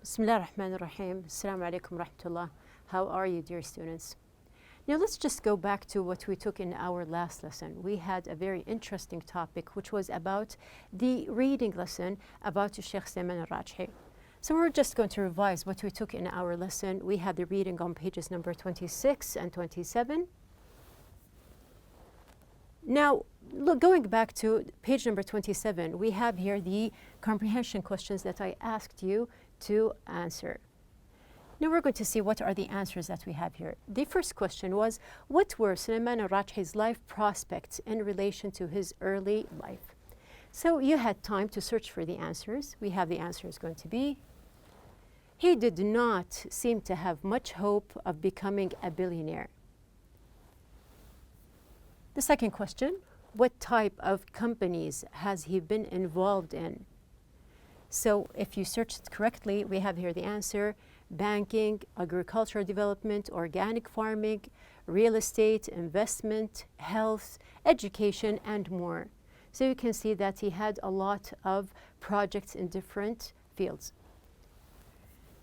Bismillah ar-Rahman ar-Rahim. Assalamu alaikum rahmatullah. How are you, dear students? Now let's just go back to what we took in our last lesson. We had a very interesting topic, which was about the reading lesson about Sheikh Salman al-Rajhi. So we're just going to revise what we took in our lesson. We had the reading on pages number 26 and 27. Now, look, going back to page number 27, we have here the comprehension questions that I asked you to answer. Now we're going to see what are the answers that we have here. The first question was, what were Salman al-Rajhi's life prospects in relation to his early life? So you had time to search for the answers. We have the answers going to be, he did not seem to have much hope of becoming a billionaire. The second question, what type of companies has he been involved in? So if you searched correctly, we have here the answer, banking, agricultural development, organic farming, real estate, investment, health, education, and more. So you can see that he had a lot of projects in different fields.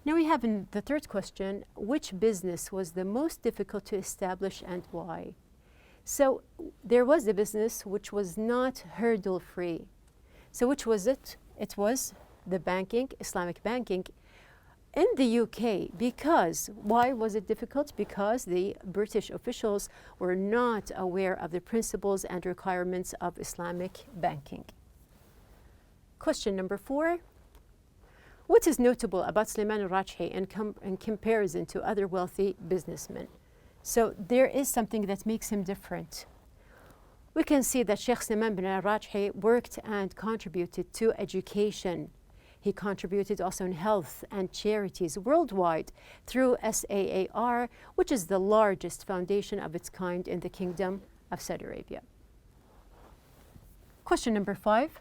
Now we have in the third question, which business was the most difficult to establish and why? So there was a business which was not hurdle-free. So which was it? It was the banking, Islamic banking, in the UK. Because, why was it difficult? Because the British officials were not aware of the principles and requirements of Islamic banking. Question number 4. What is notable about Salman al-Rajhi in comparison to other wealthy businessmen? So there is something that makes him different. We can see that Sheikh Salman bin al-Rajhi worked and contributed to education. He contributed also in health and charities worldwide through SAAR, which is the largest foundation of its kind in the Kingdom of Saudi Arabia. Question number 5.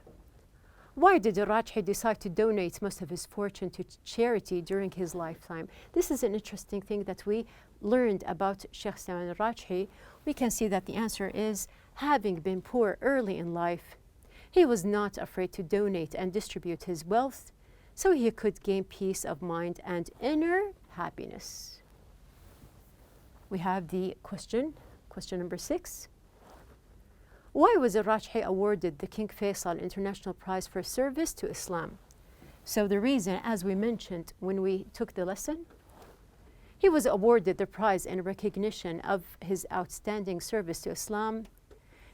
Why did al-Rajhi decide to donate most of his fortune to charity during his lifetime? This is an interesting thing that we learned about Sheikh Salman al-Rajhi. We can see that the answer is, having been poor early in life, he was not afraid to donate and distribute his wealth so he could gain peace of mind and inner happiness. We have the question number 6. Why was al-Rajhi awarded the King Faisal International Prize for Service to Islam? So the reason, as we mentioned when we took the lesson, he was awarded the prize in recognition of his outstanding service to Islam,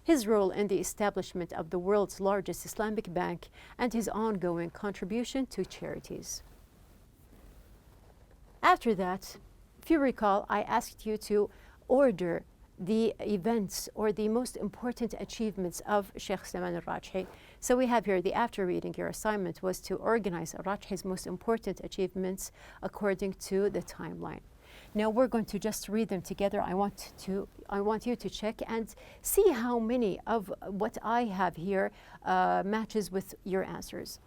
his role in the establishment of the world's largest Islamic bank, and his ongoing contribution to charities. After that, if you recall, I asked you to order the events or the most important achievements of Sheikh Salman al-Rajhi. So we have here, after reading, your assignment was to organize al-Rajhi's most important achievements according to the timeline. Now we're going to just read them together. I want you to check and see how many of what I have here matches with your answers.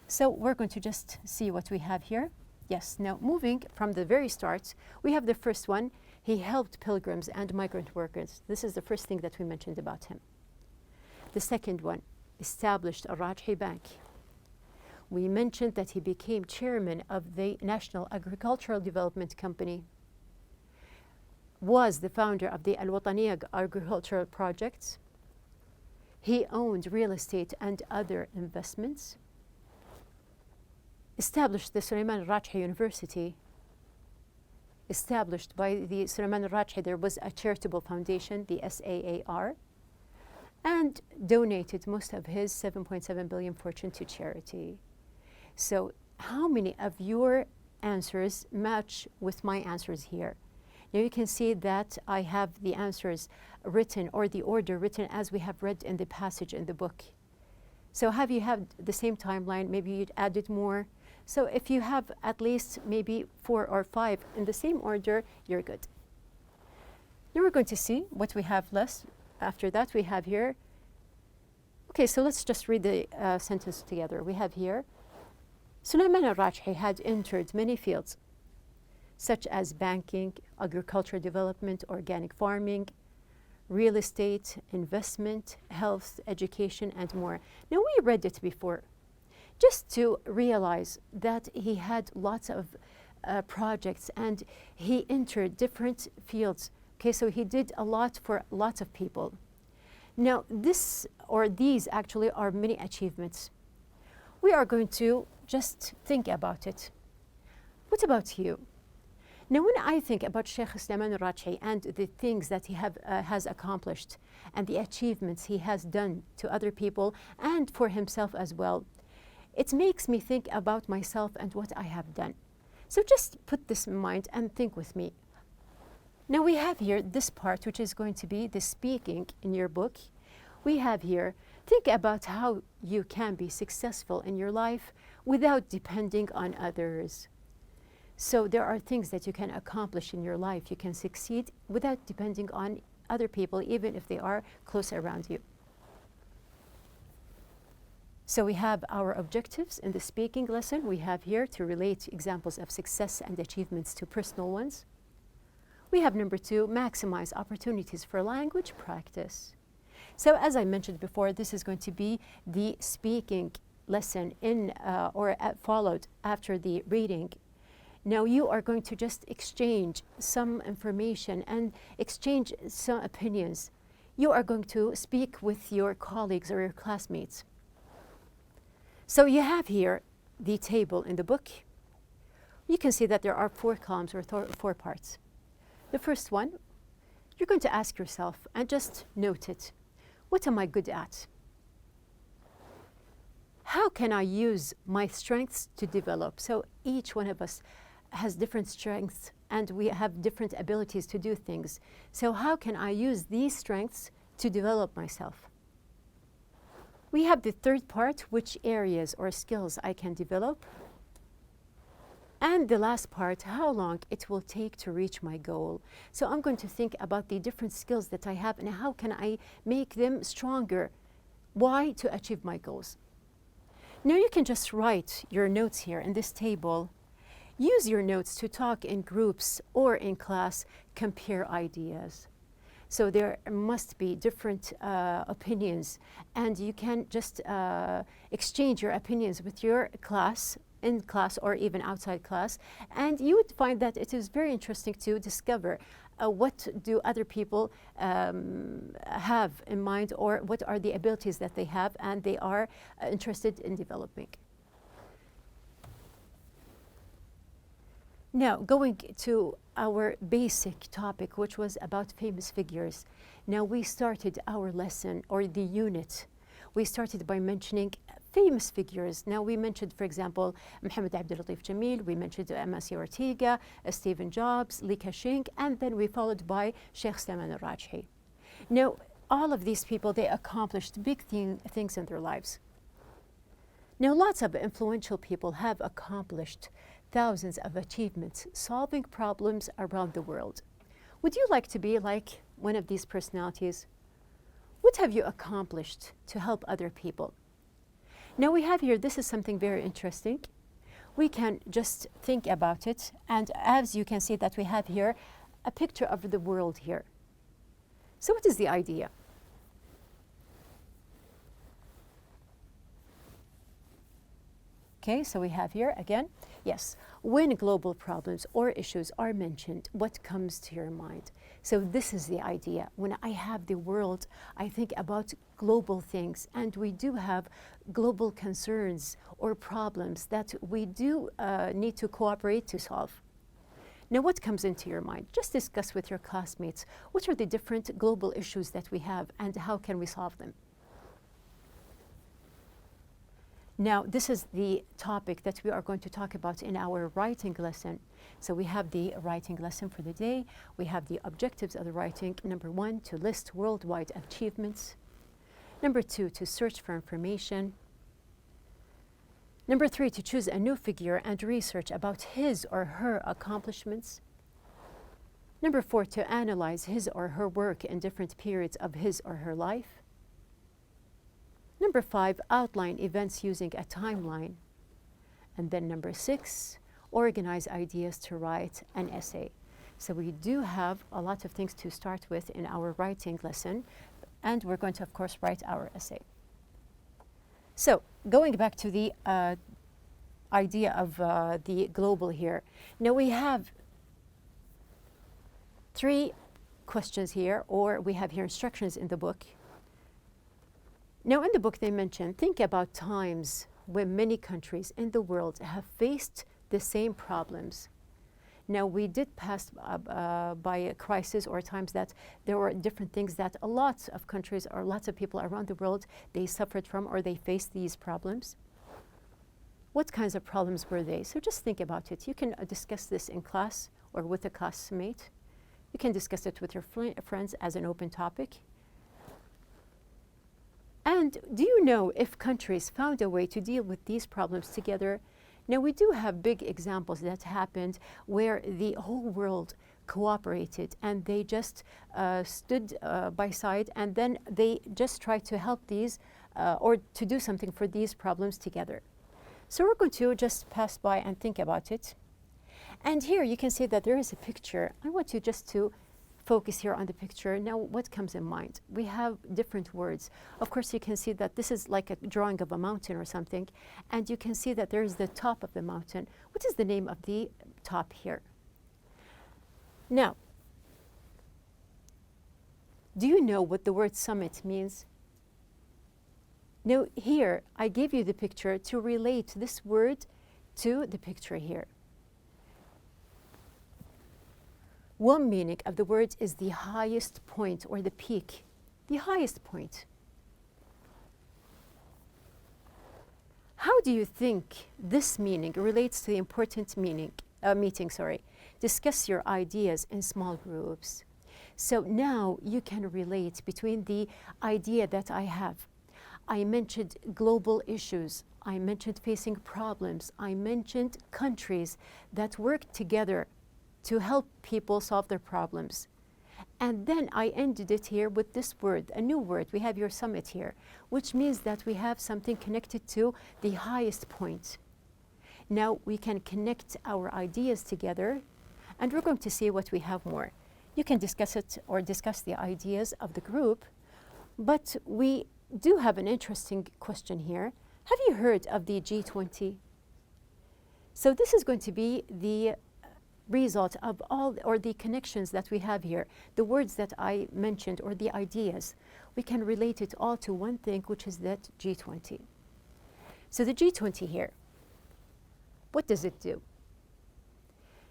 So we're going to just see what we have here. Yes, now moving from the very start, we have the first one. He helped pilgrims and migrant workers. This is the first thing that we mentioned about him. The second one, established a Rajhi Bank. We mentioned that he became chairman of the National Agricultural Development Company, was the founder of the Al-Wataniya agricultural projects. He owned real estate and other investments, established the Salman al-Rajhi University. Established by the Salman al-Rajhi, there was a charitable foundation, the SAAR, and donated most of his 7.7 billion fortune to charity. So how many of your answers match with my answers here? Now you can see that I have the answers written, or the order written as we have read in the passage in the book. So have you had the same timeline? Maybe you'd added more. So if you have at least maybe 4 or 5 in the same order, you're good. Now we're going to see what we have left. After that, we have here. Okay, so let's just read the sentence together. We have here, Salman al-Rajhi had entered many fields, such as banking, agricultural development, organic farming, real estate, investment, health, education, and more. Now we read it before. just to realize that he had lots of projects and he entered different fields. Okay, so he did a lot for lots of people. Now, these actually are many achievements. We are going to just think about it. What about you? Now, when I think about Sheikh Sulaiman al-Rajhi and the things that he has accomplished and the achievements he has done to other people and for himself as well, it makes me think about myself and what I have done. So just put this in mind and think with me. Now we have here this part, which is going to be the speaking in your book. We have here, think about how you can be successful in your life without depending on others. So there are things that you can accomplish in your life. You can succeed without depending on other people, even if they are close around you. So we have our objectives in the speaking lesson. We have here to relate examples of success and achievements to personal ones. We have number 2, maximize opportunities for language practice. So as I mentioned before, this is going to be the speaking lesson followed after the reading. Now you are going to just exchange some information and exchange some opinions. You are going to speak with your colleagues or your classmates. So you have here the table in the book. You can see that there are 4 columns or 4 parts. The first one, you're going to ask yourself and just note it. What am I good at? How can I use my strengths to develop? So each one of us has different strengths and we have different abilities to do things. So how can I use these strengths to develop myself? We have the third part, which areas or skills I can develop. And the last part, how long it will take to reach my goal. So I'm going to think about the different skills that I have and how can I make them stronger. Why? To achieve my goals. Now you can just write your notes here in this table. Use your notes to talk in groups or in class, compare ideas. So there must be different opinions and you can just exchange your opinions with your class, in class or even outside class, and you would find that it is very interesting to discover what do other people have in mind or what are the abilities that they have and they are interested in developing. Now, going to our basic topic, which was about famous figures. Now, we started our lesson or the unit. We started by mentioning famous figures. Now, we mentioned, for example, Mohammed Abdul Latif Jamil, we mentioned Amasya Ortega, Stephen Jobs, Li Ka-shing, and then we followed by Sheikh Sulaiman al-Rajhi. Now, all of these people, they accomplished big things in their lives. Now, lots of influential people have accomplished thousands of achievements solving problems around the world. Would you like to be like one of these personalities? What have you accomplished to help other people? Now we have here, this is something very interesting. We can just think about it, and as you can see that we have here a picture of the world here. So what is the idea? Okay, so we have here again, yes, when global problems or issues are mentioned, what comes to your mind? So this is the idea. When I have the world, I think about global things, and we do have global concerns or problems that we do need to cooperate to solve. Now, what comes into your mind? Just discuss with your classmates. What are the different global issues that we have, and how can we solve them? Now, this is the topic that we are going to talk about in our writing lesson. So we have the writing lesson for the day. We have the objectives of the writing. Number 1, to list worldwide achievements. Number 2, to search for information. Number 3, to choose a new figure and research about his or her accomplishments. Number 4, to analyze his or her work in different periods of his or her life. Number 5, outline events using a timeline. And then number 6, organize ideas to write an essay. So we do have a lot of things to start with in our writing lesson, and we're going to, of course, write our essay. So going back to the idea of the global here. Now we have 3 questions here, or we have here instructions in the book. Now in the book they mention, think about times when many countries in the world have faced the same problems. Now we did pass by a crisis or times that there were different things that a lot of countries or lots of people around the world, they suffered from or they faced these problems. What kinds of problems were they? So just think about it. You can discuss this in class or with a classmate. You can discuss it with your friends as an open topic. And do you know if countries found a way to deal with these problems together? Now we do have big examples that happened where the whole world cooperated and they just stood by side, and then they just tried to help these or to do something for these problems together. So we're going to just pass by and think about it. And here you can see that there is a picture. I want you just to focus here on the picture. Now what comes in mind? We have different words. Of course you can see that this is like a drawing of a mountain or something, and you can see that there is the top of the mountain. What is the name of the top here? Now, do you know what the word summit means? Now here I gave you the picture to relate this word to the picture here. One meaning of the word is the highest point or the peak, the highest point. How do you think this meaning relates to the important meeting? Discuss your ideas in small groups. So now you can relate between the idea that I have. I mentioned global issues. I mentioned facing problems. I mentioned countries that work together to help people solve their problems. And then I ended it here with this word, a new word. We have your summit here, which means that we have something connected to the highest point. Now we can connect our ideas together, and we're going to see what we have more. You can discuss it or discuss the ideas of the group, but we do have an interesting question here. Have you heard of the G20? So this is going to be the result of all, or the connections that we have here, the words that I mentioned or the ideas. We can relate it all to one thing, which is that G20. So the G20 here, what does it do?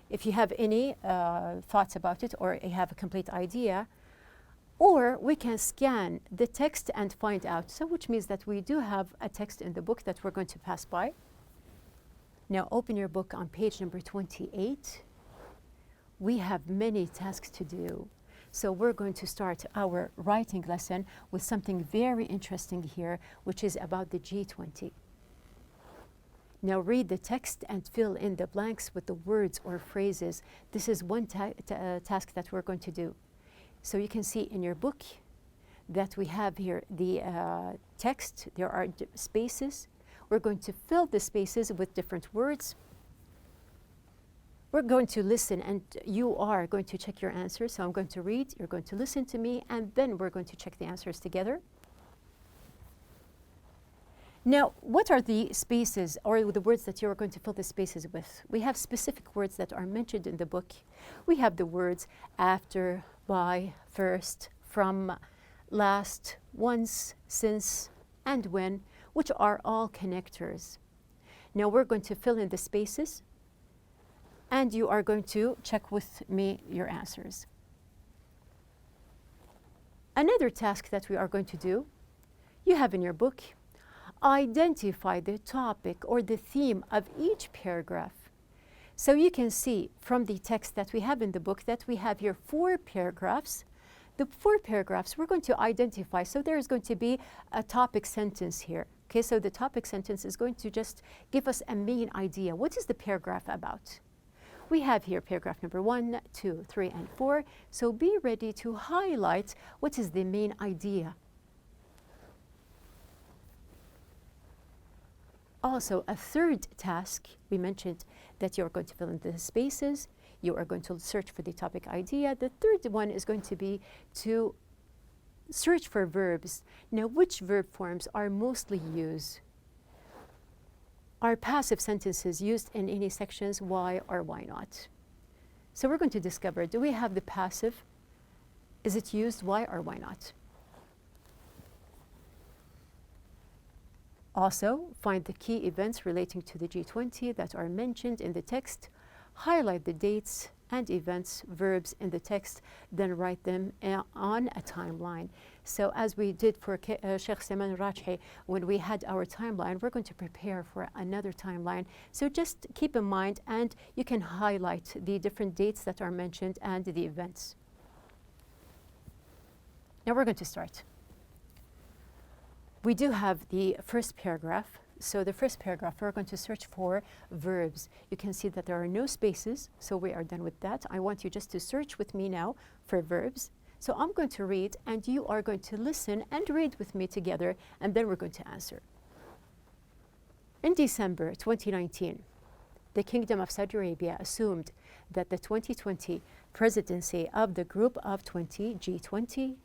If you have any thoughts about it or you have a complete idea, or we can scan the text and find out. So which means that we do have a text in the book that we're going to pass by. Now open your book on page number 28. We have many tasks to do. So we're going to start our writing lesson with something very interesting here, which is about the G20. Now read the text and fill in the blanks with the words or phrases. This is one task that we're going to do. So you can see in your book that we have here the text. There are spaces. We're going to fill the spaces with different words. We're going to listen, and you are going to check your answers. So I'm going to read, you're going to listen to me, and then we're going to check the answers together. Now, what are the spaces or the words that you're going to fill the spaces with? We have specific words that are mentioned in the book. We have the words after, by, first, from, last, once, since, and when, which are all connectors. Now we're going to fill in the spaces, and you are going to check with me your answers. Another task that we are going to do, you have in your book, identify the topic or the theme of each paragraph. So you can see from the text that we have in the book that we have here 4 paragraphs. The 4 paragraphs we're going to identify. So there is going to be a topic sentence here. Okay, so the topic sentence is going to just give us a main idea. What is the paragraph about? We have here paragraph number 1, 2, 3, and 4. So be ready to highlight what is the main idea. Also, a third task, we mentioned that you're going to fill in the spaces. You are going to search for the topic idea. The third one is going to be to search for verbs. Now, which verb forms are mostly used? are passive sentences used in any sections, why or why not? So we're going to discover, do we have the passive? Is it used, why or why not? Also, find the key events relating to the G20 that are mentioned in the text, highlight the dates and events, verbs in the text, then write them on a timeline. So as we did for Sheikh Salman Rajhi, when we had our timeline, we're going to prepare for another timeline. So just keep in mind, and you can highlight the different dates that are mentioned and the events. Now we're going to start. We do have the first paragraph. So the first paragraph, we're going to search for verbs. You can see that there are no spaces, so we are done with that. I want you just to search with me now for verbs. So I'm going to read, and you are going to listen and read with me together, and then we're going to answer. In December 2019, the Kingdom of Saudi Arabia assumed that the 2020 presidency of the Group of 20, G20,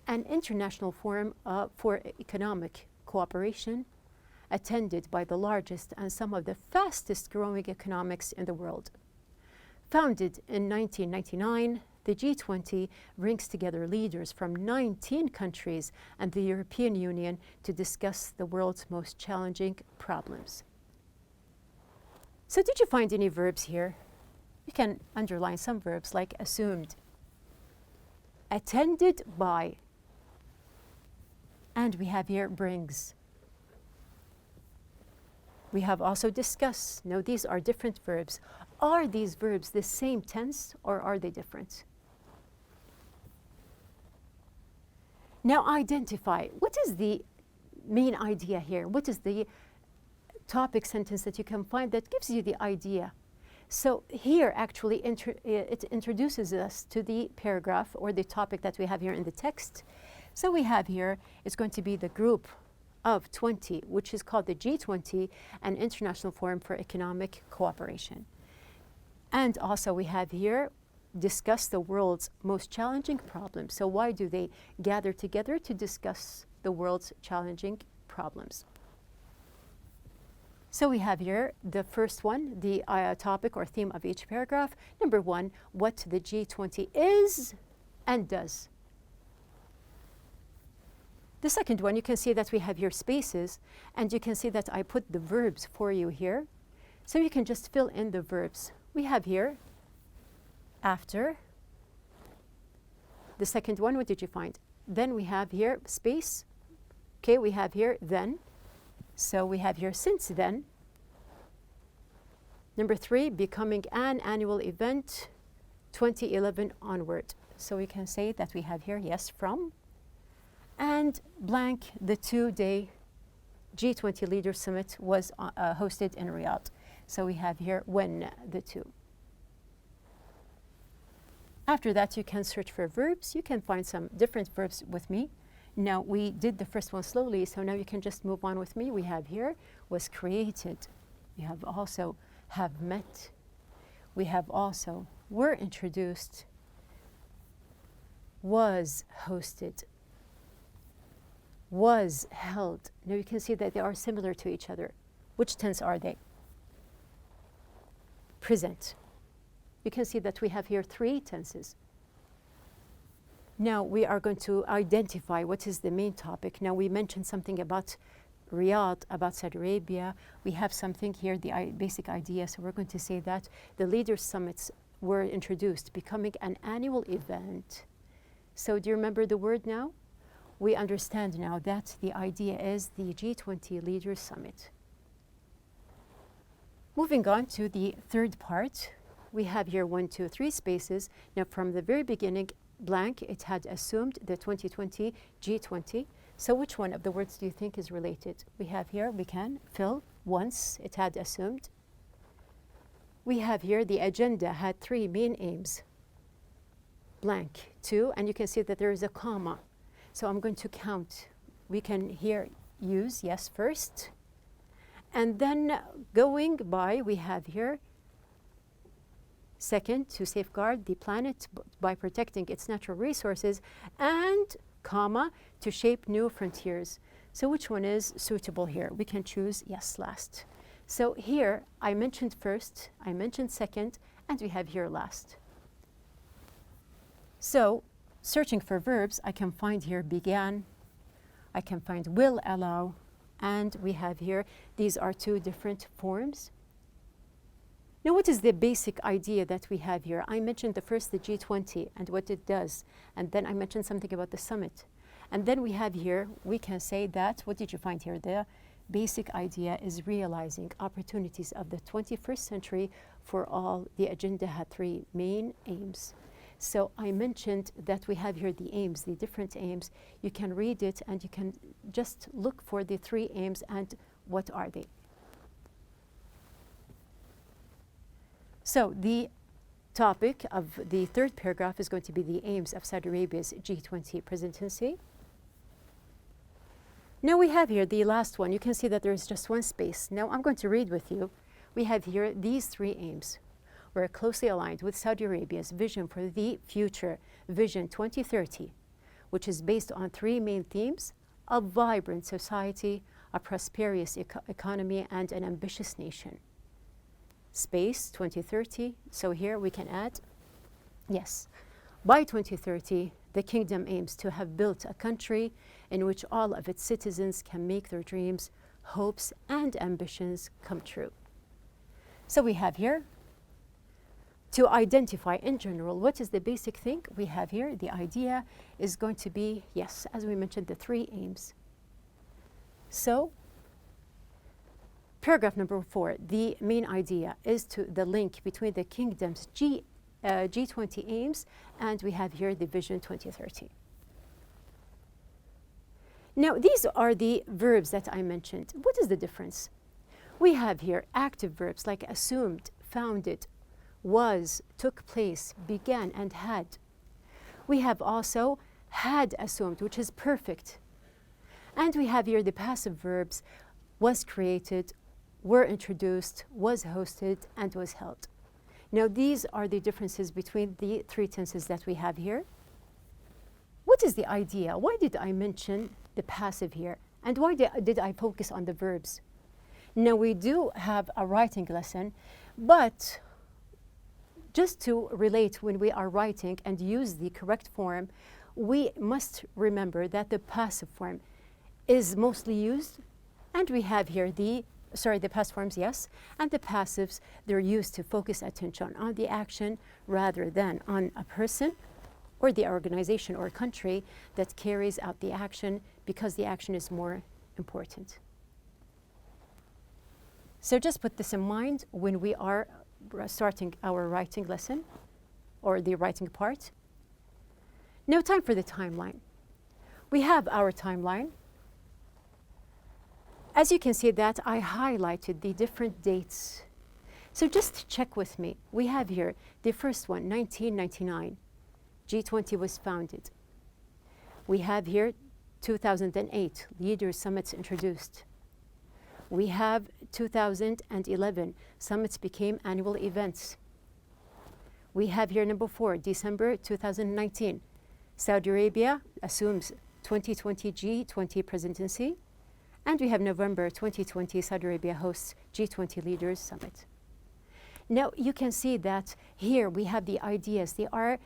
an international forum for economic cooperation, attended by the largest and some of the fastest growing economics in the world. Founded in 1999, the G20 brings together leaders from 19 countries and the European Union to discuss the world's most challenging problems. So did you find any verbs here? You can underline some verbs like assumed, attended by, and we have here brings. We have also discuss. Now these are different verbs. Are these verbs the same tense or are they different? Now identify. What is the main idea here? What is the topic sentence that you can find that gives you the idea? So here actually it introduces us to the paragraph or the topic that we have here in the text. So we have here, it's going to be the group of 20, which is called the G20, an international forum for economic cooperation. And also we have here, discuss the world's most challenging problems. So why do they gather together? To discuss the world's challenging problems. So we have here the first one, the topic or theme of each paragraph. Number one, what the G20 is and does. The second one, you can see that we have here spaces, and you can see that I put the verbs for you here. So you can just fill in the verbs. We have here after. The second one, what did you find? Then we have here space. Okay, we have here then. So we have here since then. Number three, becoming an annual event, 2011 onward. So we can say that we have here, yes, from. And blank, the 2-day G20 Leaders Summit was hosted in Riyadh. So we have here when the two. After that, you can search for verbs. You can find some different verbs with me. Now, we did the first one slowly, so now you can just move on with me. We have here was created. We have also have met. We have also were introduced, was hosted, was held. Now you can see that they are similar to each other. Which tense are they? Present. You can see that we have here 3 tenses. Now we are going to identify what is the main topic. Now we mentioned something about Riyadh, about Saudi Arabia. We have something here, the basic idea. So we're going to say that the leaders' summits were introduced, becoming an annual event. So do you remember the word now? We understand now that the idea is the G20 Leaders Summit. Moving on to the third part, we have here 1, 2, 3 spaces. Now from the very beginning, blank, it had assumed the 2020 G20. So which one of the words do you think is related? We have here, we can fill once, it had assumed. We have here the agenda had 3 main aims. Blank, 2, and you can see that there is a comma. So I'm going to count. We can here use yes first. And then going by, we have here second, to safeguard the planet by protecting its natural resources, and comma, to shape new frontiers. So which one is suitable here? We can choose yes last. So here, I mentioned first, I mentioned second, and we have here last. So, searching for verbs, I can find here began, I can find will allow, and we have here, these are two different forms. Now, what is the basic idea that we have here? I mentioned the first, the G20, and what it does, and then I mentioned something about the summit. And then we have here, we can say that, what did you find here? The basic idea is realizing opportunities of the 21st century for all. The agenda had three main aims. So I mentioned that we have here the aims, the different aims. You can read it and you can just look for the three aims and what are they. So the topic of the third paragraph is going to be the aims of Saudi Arabia's G20 presidency. Now we have here the last one. You can see that there is just one space. Now I'm going to read with you. We have here these three aims. We're closely aligned with Saudi Arabia's vision for the future, Vision 2030, which is based on three main themes: a vibrant society, a prosperous economy, and an ambitious nation. Space 2030, so here we can add, yes, by 2030, the kingdom aims to have built a country in which all of its citizens can make their dreams, hopes, and ambitions come true. So we have here, to identify in general, what is the basic thing we have here? The idea is going to be, yes, as we mentioned, the three aims. So, paragraph number 4, the main idea is to the link between the kingdom's G20 aims, and we have here the Vision 2030. Now, these are the verbs that I mentioned. What is the difference? We have here active verbs like assumed, founded, was, took place, began, and had. We have also had assumed, which is perfect. And we have here the passive verbs was created, were introduced, was hosted, and was held. Now, these are the differences between the three tenses that we have here. What is the idea? Why did I mention the passive here? And why did I focus on the verbs? Now, we do have a writing lesson, but just to relate when we are writing and use the correct form, we must remember that the passive form is mostly used, and we have here the past forms, yes, and the passives, they're used to focus attention on the action rather than on a person or the organization or country that carries out the action, because the action is more important. So just put this in mind when we are starting our writing lesson or the writing part. Now, time for the timeline. We have our timeline. As you can see that I highlighted the different dates. So just check with me. We have here the first one, 1999. G20 was founded. We have here 2008, Leaders Summits introduced. We have 2011, summits became annual events. We have here number 4, December 2019, Saudi Arabia assumes 2020 G20 presidency. And we have November 2020, Saudi Arabia hosts G20 Leaders Summit. Now, you can see that here we have the ideas. They are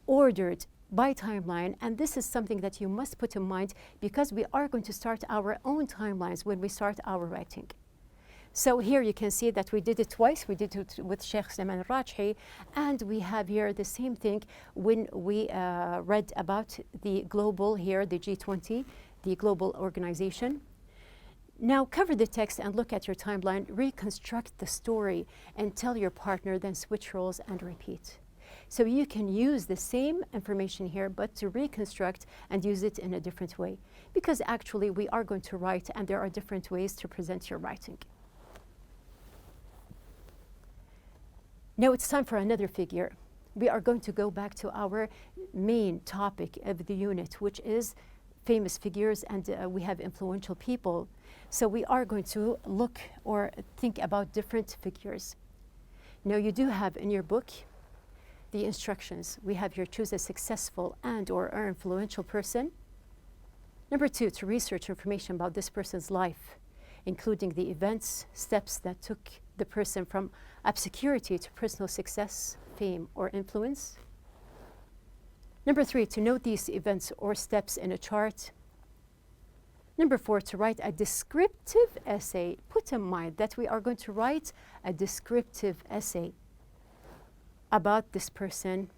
ordered by timeline, and this is something that you must put in mind because we are going to start our own timelines when we start our writing. So here you can see that we did it twice. We did it with Sheikh Salman al-Rajhi, and we have here the same thing when we read about the global here, the G20, the global organization. Now cover the text and look at your timeline, reconstruct the story and tell your partner, then switch roles and repeat. So you can use the same information here, but to reconstruct and use it in a different way. Because actually we are going to write and there are different ways to present your writing. Now it's time for another figure. We are going to go back to our main topic of the unit, which is famous figures, and we have influential people. So we are going to look or think about different figures. Now you do have in your book the instructions. We have here choose a successful and or influential person. Number 2, to research information about this person's life. including the events, steps that took the person from obscurity to personal success, fame, or influence. Number 3, to note these events or steps in a chart. Number 4, to write a descriptive essay. Put in mind that we are going to write a descriptive essay about this person.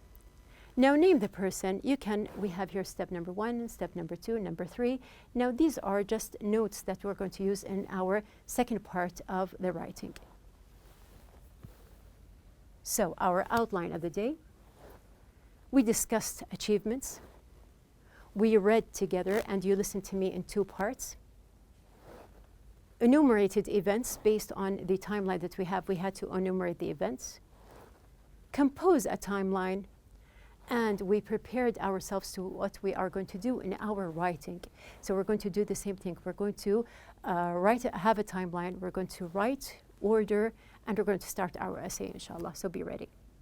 Now name the person. We have here step number 1, step number 2, number 3. Now these are just notes that we're going to use in our second part of the writing. So our outline of the day. We discussed achievements. We read together, and you listened to me in 2 parts. Enumerated events based on the timeline that we have. We had to enumerate the events. Compose a timeline, and we prepared ourselves to what we are going to do in our writing. So we're going to do the same thing. We're going to have a timeline. We're going to write, order, and we're going to start our essay, inshallah. So be ready.